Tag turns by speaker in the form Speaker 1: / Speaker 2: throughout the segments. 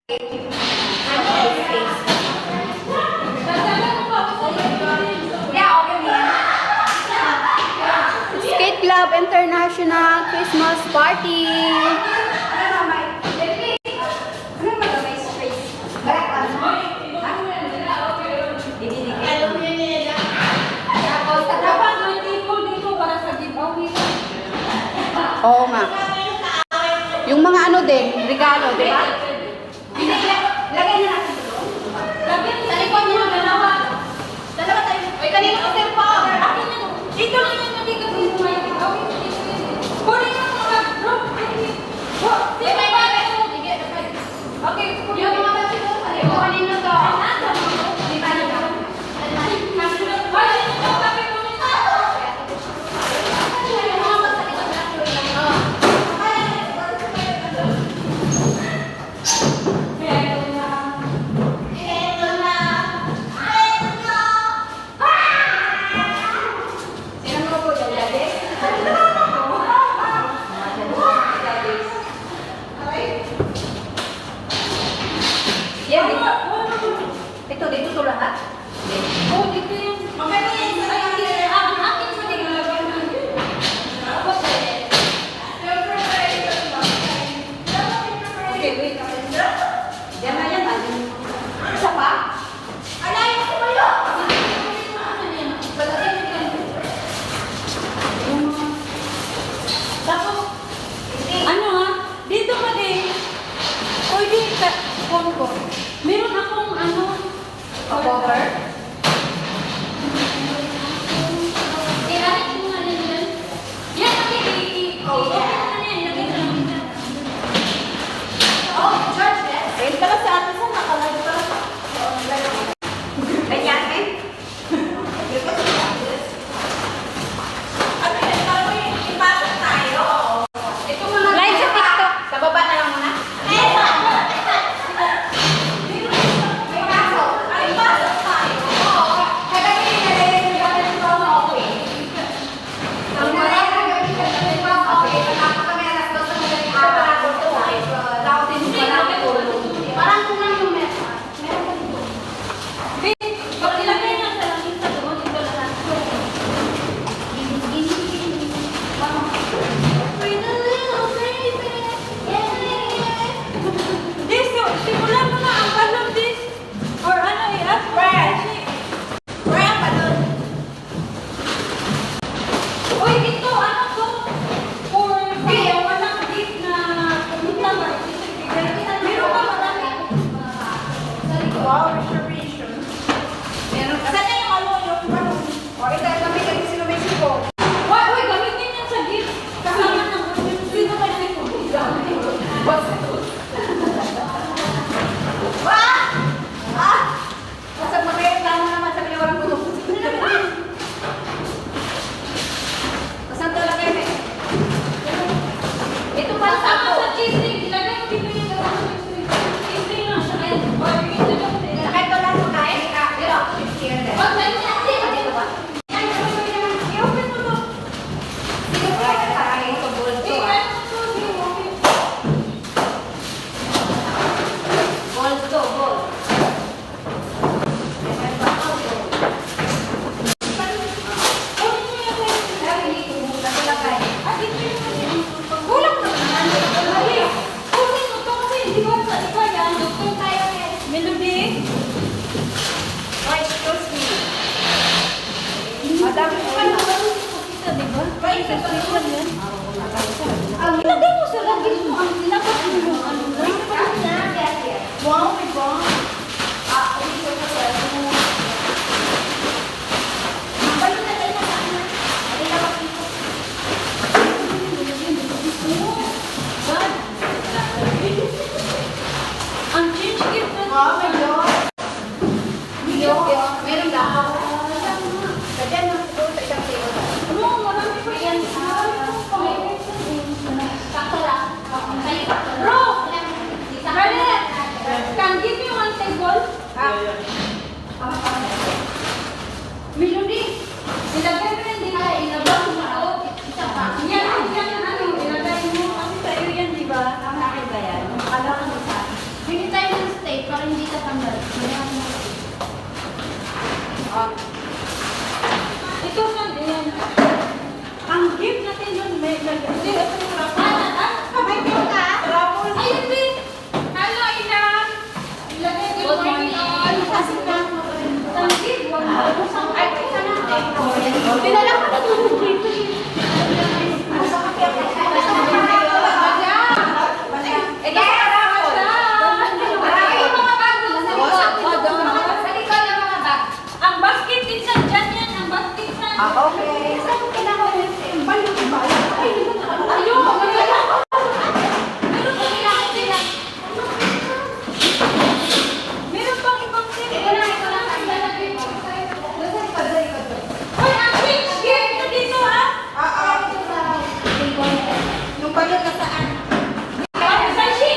Speaker 1: Skate Club International Christmas Party. Oo nga. Yung mga ano din, regalo, di ba?
Speaker 2: Lagay na natin ito. Sa likod niyo, dalawa. Dalawa tayo. Ay, kanina ko sir po. Dito lang yung naligaw yung mga. Kunin mo mga bro. Di ba ba? Okay. Yung mga bati ko, kunin nyo to. Di ba nyo? Ito, dito to lahat? Oo, dito yung... Mamaya yan. Ay, akin mo din. Okay, wait. Yan na yan. Isa pa? Alay, ako ba yun? Tapos, ano ha? Dito ka din. Pwede ka, phone ko. Meron akong ano, cover. Ilalit mo nga yan. Yan, oh, George, yes. Ayun pala sa atin sa nakalago pala sa. Ganyan, eh? Ano yan? Parang ipasok tayo. Ito muna.
Speaker 1: Live sa TikTok. Sa baba na lang muna.
Speaker 2: Wow, reservation. Meron ka. Saan na yung ano, yung ano? O, ito, kami kasi sino may sipo. Uy, gamitin yan sa gift. Kasama ng sino may sipo. What's it? Wah! Ah! Basta magreklamo naman sa pinawalang gulo. Basta talaga yun eh. Ito para sa ako. Sa cheesing, ilagay mo dito yung gawin sa cheesing. Cheesing lang siya. Ayan, kahit wala mo kain, pero here then. Wag na niya. Dito ba? I-open mo to. Dito ba? Ay, ito bolso. Bolso, bolso. Melody? Oh, excuse me. Madam, ano ba kita, di ba? Right, sa station yan. Ilagay mo sa lagis mo. Ang ilagay mo yung ano. Wow, may bang. Dito ka sa ano. Mabalo na tayo sa ano. Ilagay mo dito. God. Ang change gift na. Oh my God. Meron lang ako. Kaya mo ito sa isang table. Ano? Marami pa yan. Kakala. Bro! Bernadette! Can give me one table? Melody! Ilagay mo yan, di ba? Ilagay mo na. Isa pa. Yan, ano? Ilagay mo. Kasi sa'yo yan, di ba? Ang akin ba yan? Akala ko mo sa akin. Hindi tayo
Speaker 1: Okay.
Speaker 2: Saan ko kailangan mo yung balot ba? Ayun, magagala. Meron pa kailangan sila. Meron pang ibang sila. Ito na. Hoy, ang change gear na dito, ha?
Speaker 1: Yung balot na saan?
Speaker 2: Sashi.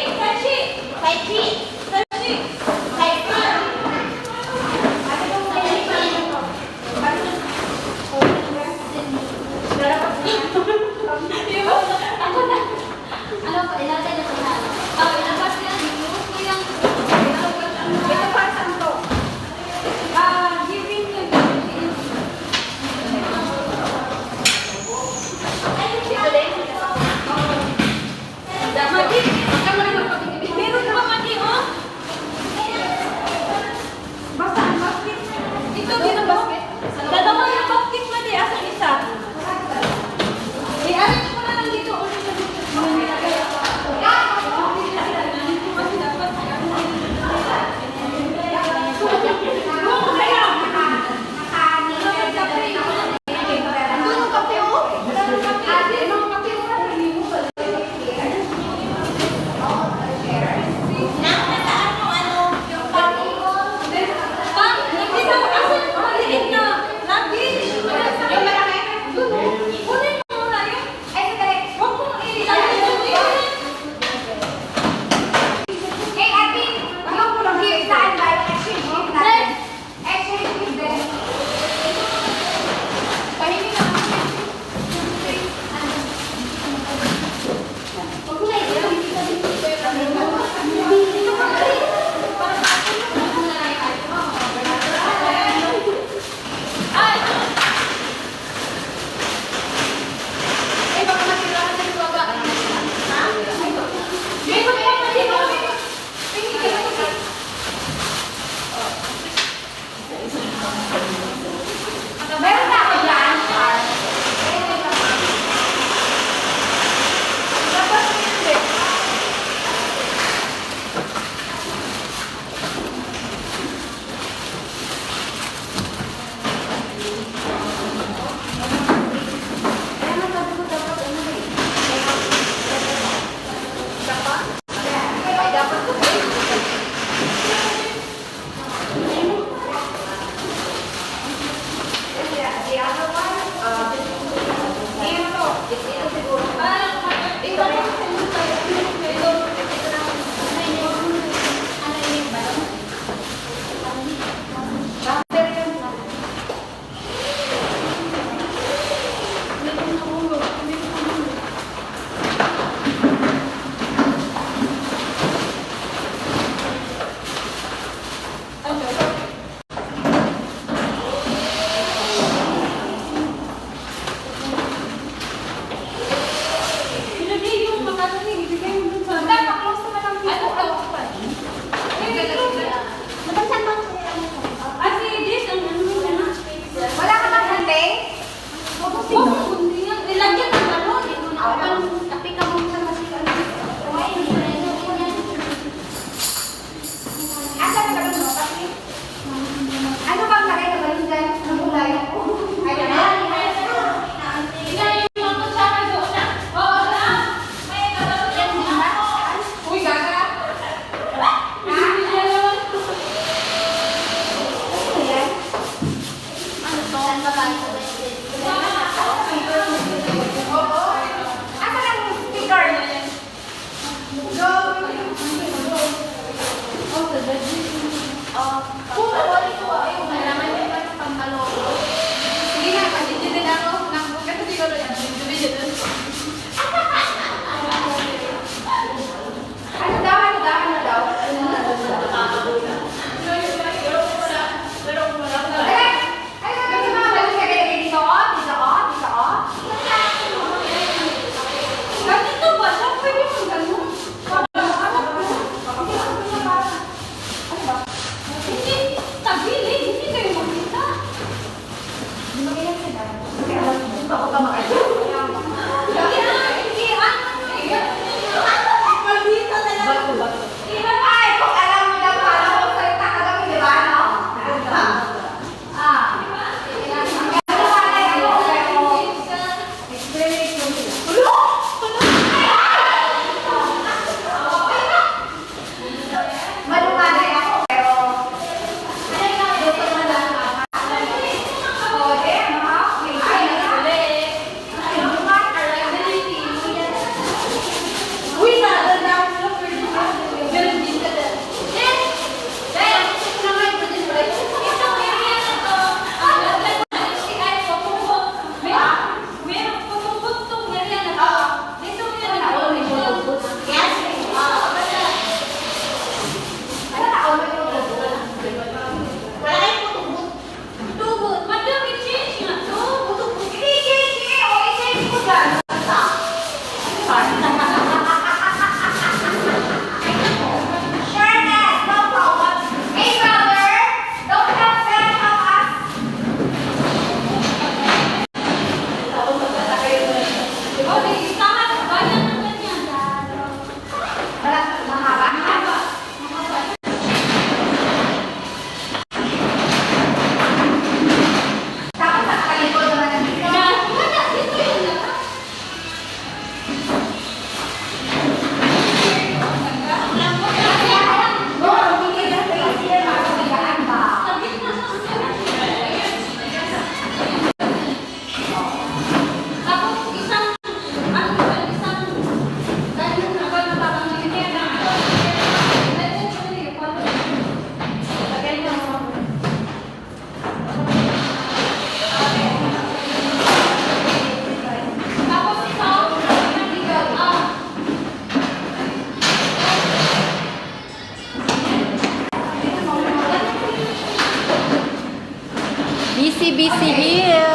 Speaker 1: busy here.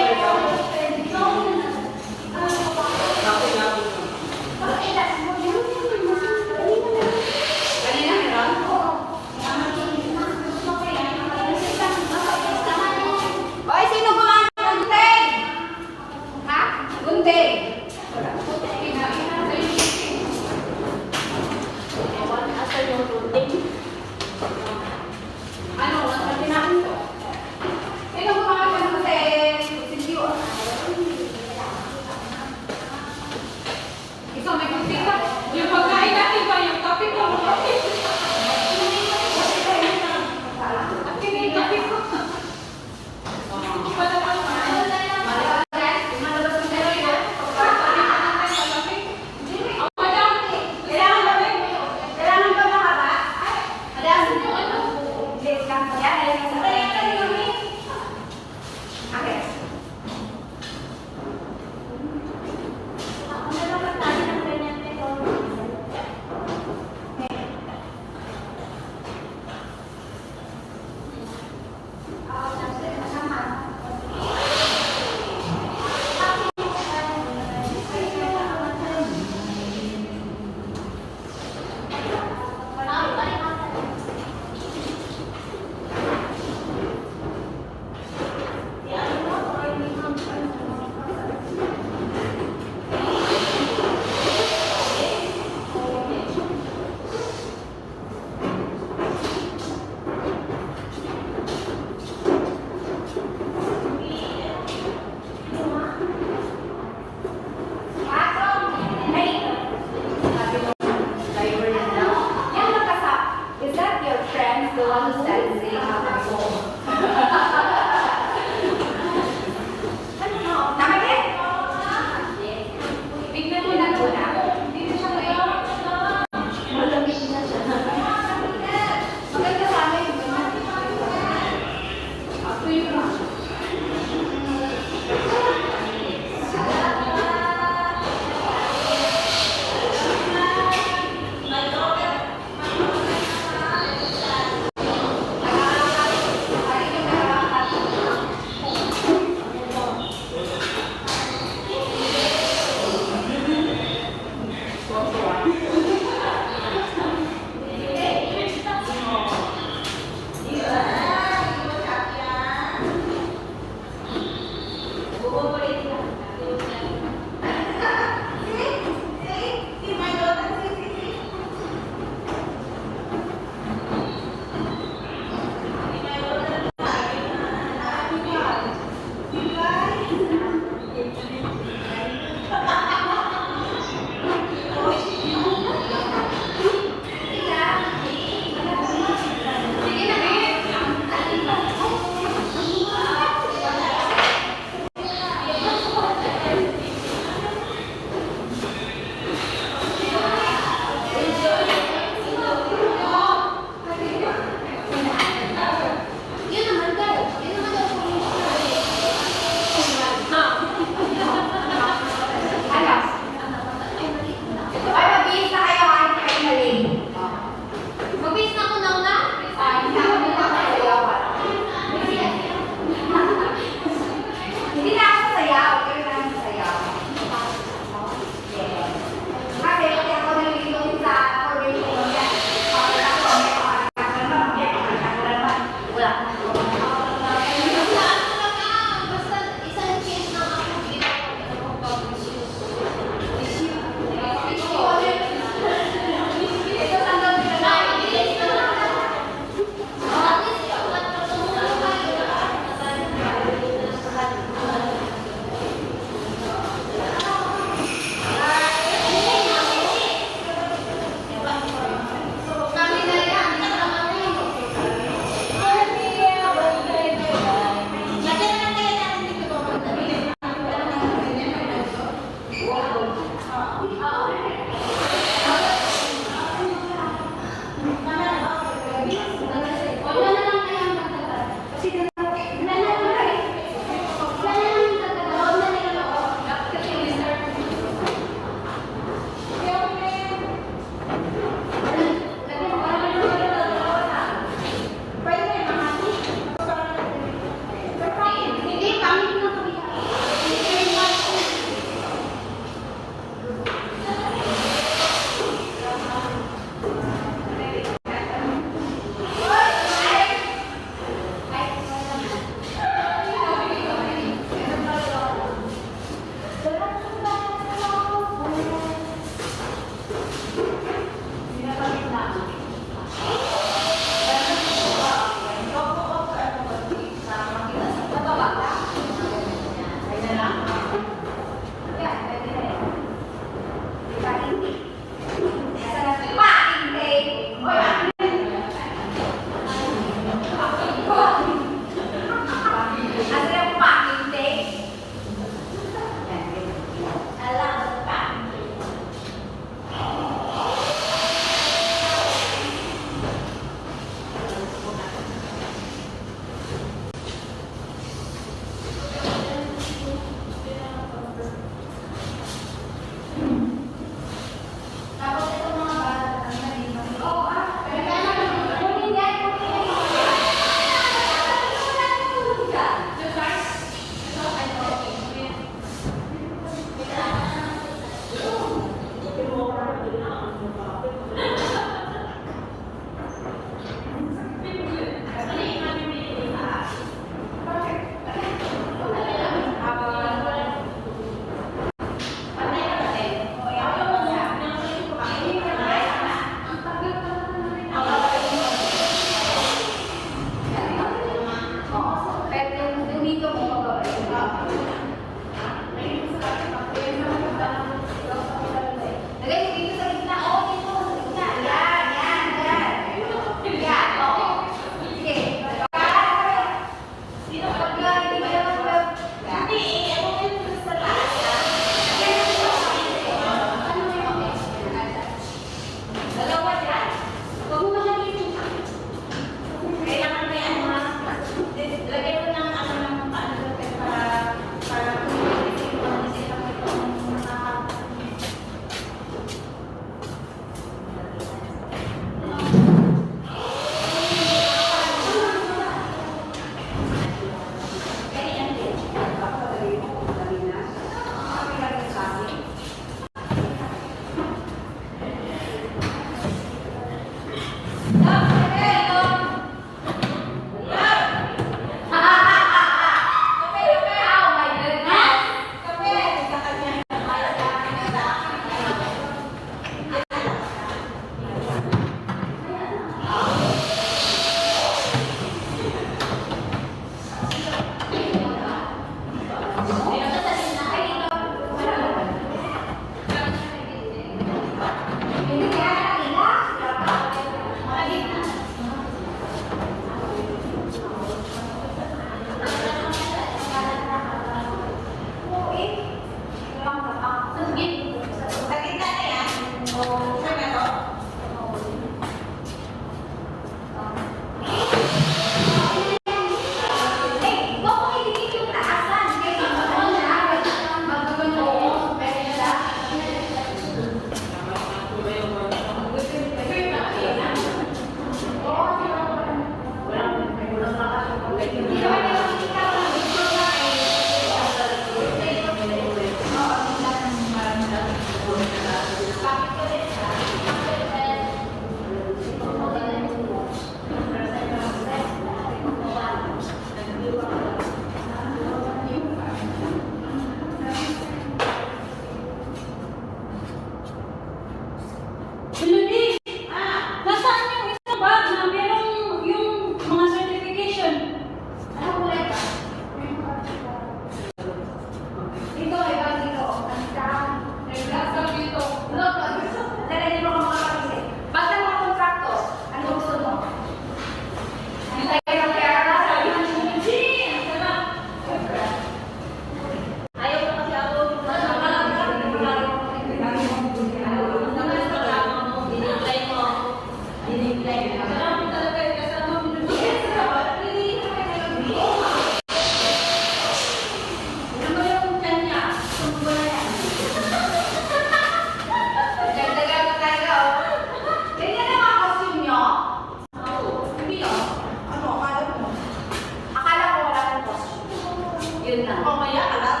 Speaker 1: Yun na.
Speaker 2: Mamaya ka lang.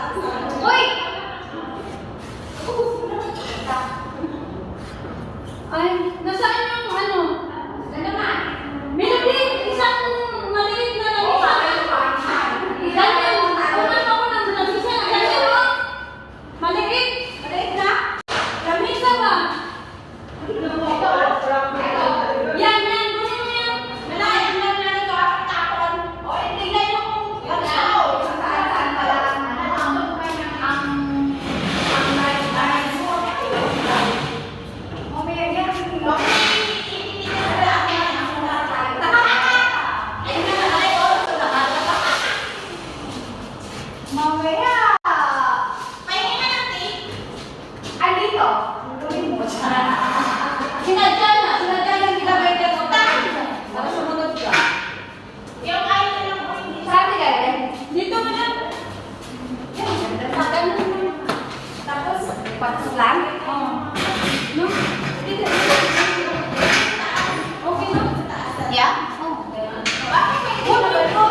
Speaker 2: Hoy! Ay, nasaan yung ano? Ano na? Meron isang maliit na lang isa. Daniel, kumain ako ng isa. Daniel, oh! Maliit. Maliit na? Lamisa ba? Yan, yan. Kunin mo yan. Malayan lang na ito. Tapon. O, tingnan mo kung ano. Saan pala ang mamaya. Pahingi na natin. Ay, dito. Sinadya yung gilabay ka mo. Tapos sumunod ka. Yung ayaw na lang ko hindi. Sabi ka rin? Dito mo na. Tapos, patas lang? Oo. No? Dito. Okay na?
Speaker 1: Yeah?
Speaker 2: Bakit may dito?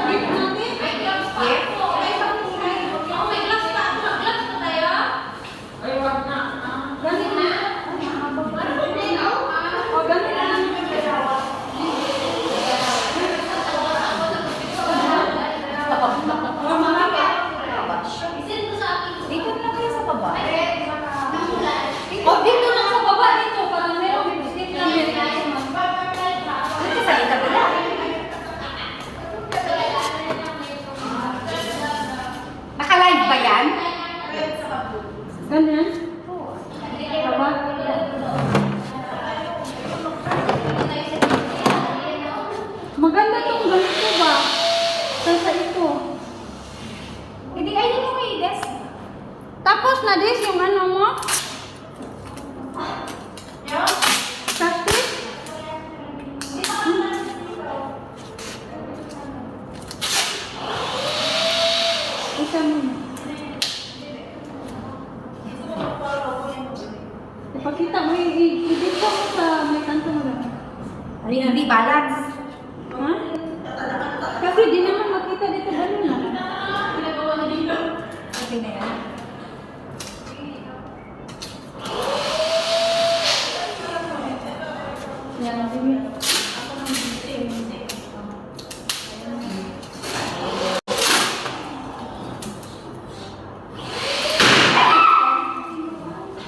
Speaker 2: Gift natin?
Speaker 1: Gift?
Speaker 2: May glass pa. Glass pa tayo? Ay, wag na. Ganit na. O, ganit na.
Speaker 1: Dito na kayo sa baba.
Speaker 2: O, dito lang sa baba dito. Parang meron biscuit lang.
Speaker 1: Dito sa kabila. Naka-live ba yan?
Speaker 2: Ganyan? Baba? Maganda tong ganito ba? Kaysa ito.
Speaker 1: Hindi, ayun yung may desk.
Speaker 2: Tapos na this yung ano mo? Practice? Isa mo na. Ipakita mo, i-dito mo sa may kanto mo lang.
Speaker 1: Hindi balance.
Speaker 2: Ha? Kasi di naman makita dito gano'n na.
Speaker 1: Okay na yan.
Speaker 2: Yan, sige.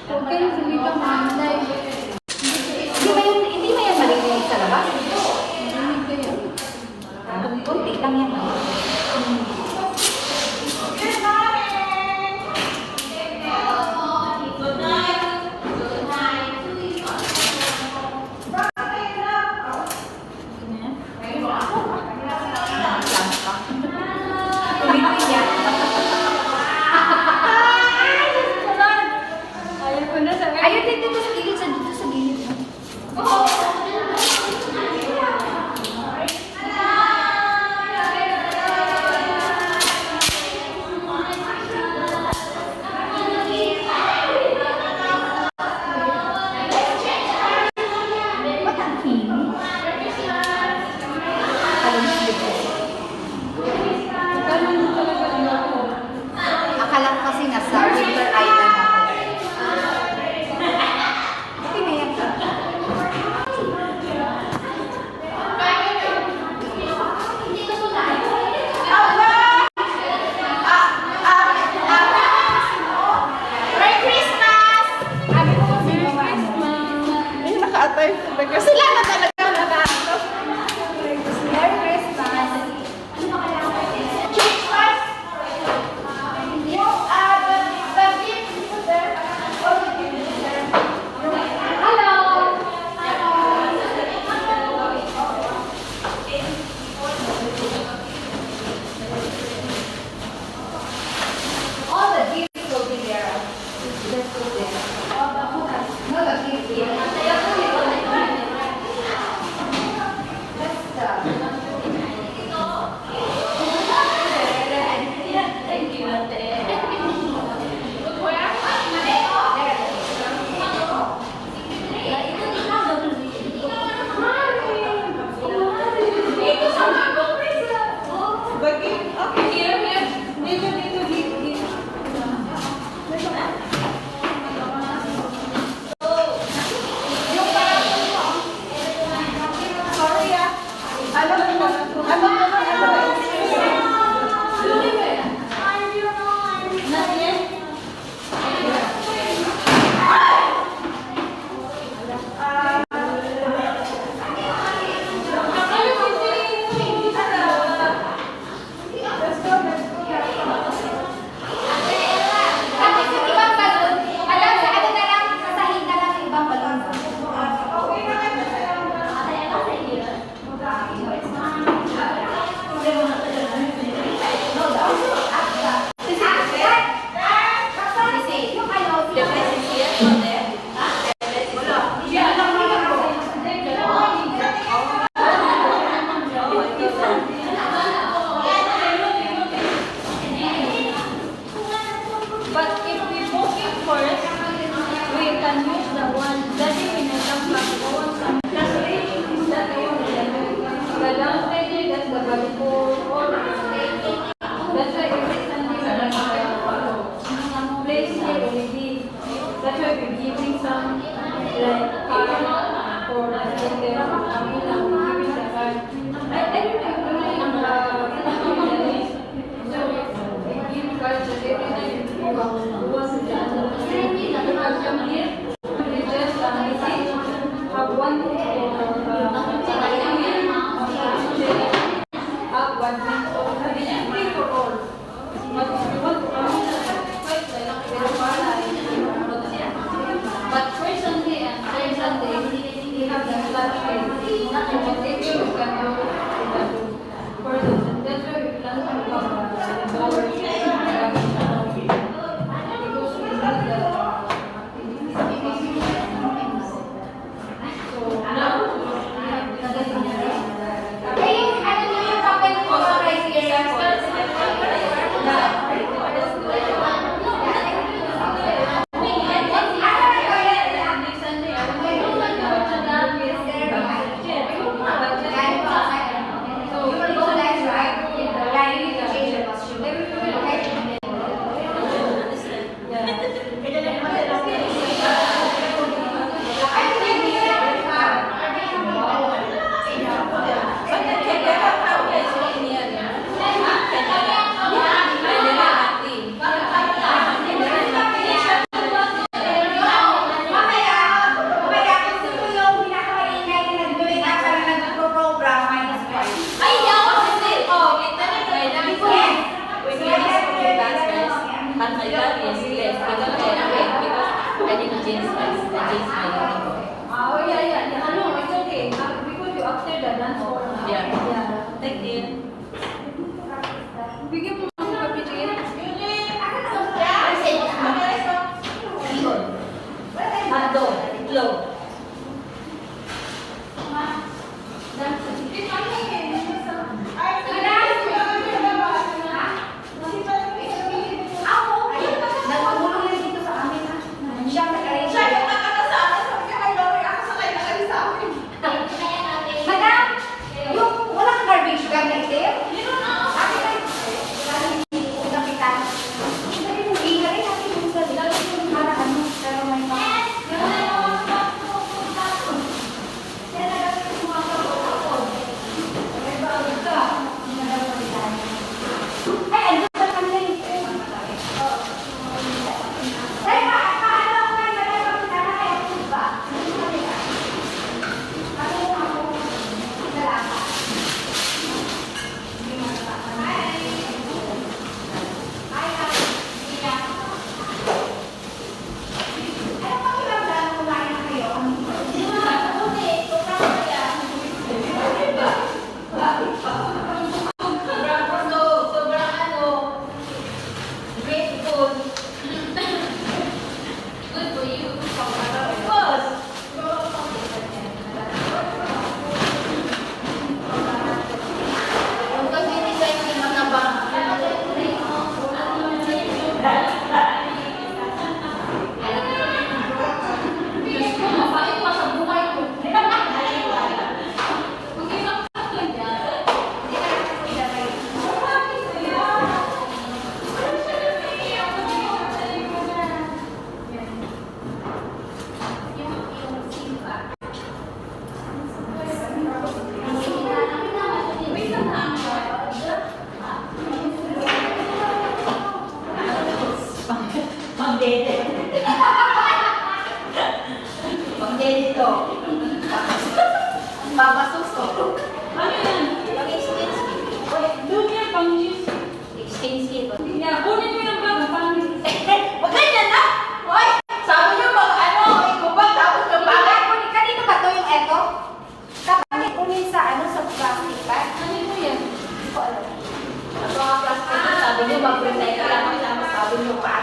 Speaker 2: Okay, sige ka manday.
Speaker 1: Hindi ba yan marinig sa labas? Kunti lang yan. Ulitin yan.
Speaker 2: Ayaw ko na sa
Speaker 1: Ayun, dito sa gilid, dito sa gilid.
Speaker 2: badminton, free for all. But if you want to fight, pero para, but first Sunday and third Sunday, we have the class fair. Whatever you can do, for that's why we plan to have the doors. Because we have the
Speaker 3: Sabi niyo, mag-present ka lang, sabi niyo pa.